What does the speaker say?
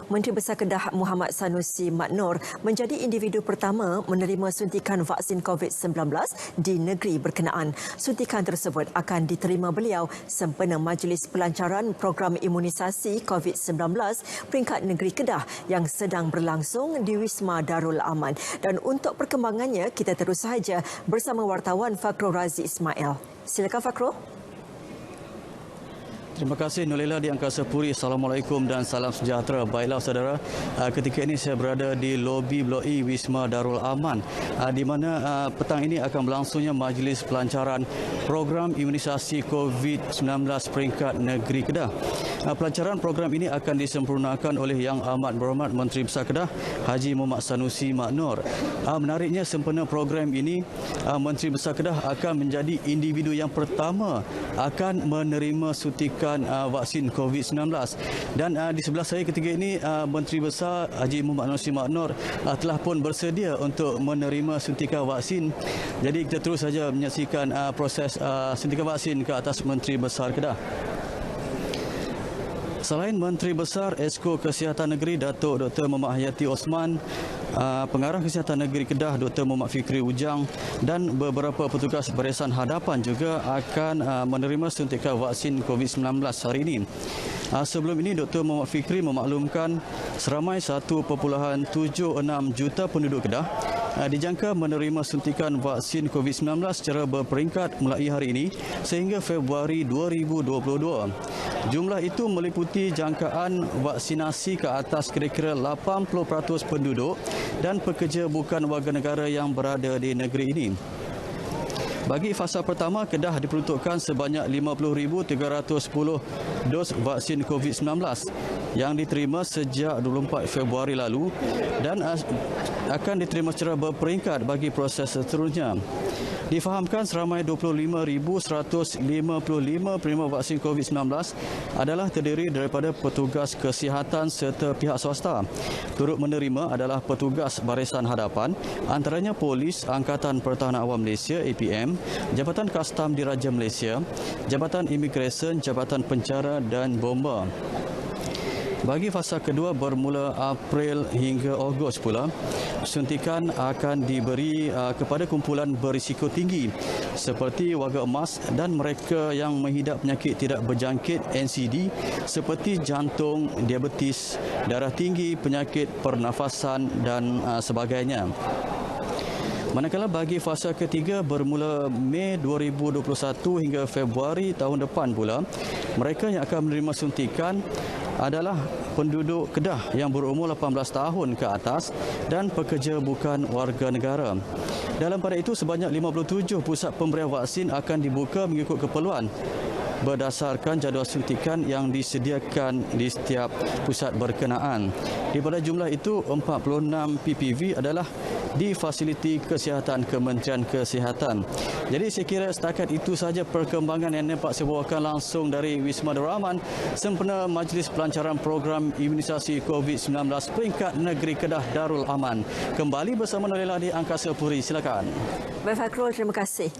Menteri Besar Kedah Muhammad Sanusi Mak Noor menjadi individu pertama menerima suntikan vaksin COVID-19 di negeri berkenaan. Suntikan tersebut akan diterima beliau sempena Majlis Pelancaran Program Imunisasi COVID-19 peringkat negeri Kedah yang sedang berlangsung di Wisma Darul Aman. Dan untuk perkembangannya, kita terus sahaja bersama wartawan Fakrul Razi Ismail. Silakan Fakrul. Terima kasih Nolila di Angkasa Puri. Assalamualaikum dan salam sejahtera. Baiklah saudara, ketika ini saya berada di lobi Blok E Wisma Darul Aman di mana petang ini akan berlangsungnya Majlis Pelancaran Program Imunisasi COVID-19 peringkat negeri Kedah. Pelancaran program ini akan disempurnakan oleh Yang Amat Berhormat Menteri Besar Kedah Haji Muhammad Sanusi Mak Noor. Menariknya sempena program ini, Menteri Besar Kedah akan menjadi individu yang pertama akan menerima suntikan vaksin COVID-19. Dan di sebelah saya ketika ini, Menteri Besar Haji Muhammad Sanusi Mak Noor telah pun bersedia untuk menerima suntikan vaksin. Jadi kita terus saja menyaksikan proses suntikan vaksin ke atas Menteri Besar Kedah. Selain Menteri Besar, Esko Kesihatan Negeri Datuk Dr. Muhammad Hayati Osman, Pengarah Kesihatan Negeri Kedah Dr. Muhammad Fikri Ujang dan beberapa petugas barisan hadapan juga akan menerima suntikan vaksin COVID-19 hari ini. Sebelum ini, Dr. Muhammad Fikri memaklumkan seramai 1.76 juta penduduk Kedah dijangka menerima suntikan vaksin COVID-19 secara berperingkat mulai hari ini sehingga Februari 2022. Jumlah itu meliputi jangkaan vaksinasi ke atas kira-kira 80% penduduk dan pekerja bukan warga negara yang berada di negeri ini. Bagi fasa pertama, Kedah diperuntukkan sebanyak 50,310 dos vaksin COVID-19 yang diterima sejak 24 Februari lalu dan akan diterima secara berperingkat bagi proses seterusnya. Difahamkan seramai 25,155 penerima vaksin COVID-19 adalah terdiri daripada petugas kesihatan serta pihak swasta. Turut menerima adalah petugas barisan hadapan, antaranya Polis Angkatan Pertahanan Awam Malaysia APM, Jabatan Kastam Diraja Malaysia, Jabatan Imigresen, Jabatan Pencara dan Bomba. Bagi fasa kedua bermula April hingga Ogos pula, suntikan akan diberi kepada kumpulan berisiko tinggi seperti warga emas dan mereka yang menghidap penyakit tidak berjangkit NCD seperti jantung, diabetes, darah tinggi, penyakit pernafasan dan sebagainya. Manakala bagi fasa ketiga bermula Mei 2021 hingga Februari tahun depan pula, mereka yang akan menerima suntikan adalah penduduk Kedah yang berumur 18 tahun ke atas dan pekerja bukan warga negara. Dalam pada itu, sebanyak 57 pusat pemberian vaksin akan dibuka mengikut keperluan berdasarkan jadual suntikan yang disediakan di setiap pusat berkenaan. Di pada jumlah itu, 46 PPV adalah di fasiliti kesihatan Kementerian Kesihatan. Jadi saya kira setakat itu sahaja perkembangan yang dapat saya bawakan langsung dari Wisma Darul Aman sempena Majlis Pelancaran Program Imunisasi COVID-19 peringkat negeri Kedah Darul Aman. Kembali bersama Nolila di Angkasa Puri. Silakan. Baik Fakrul, terima kasih.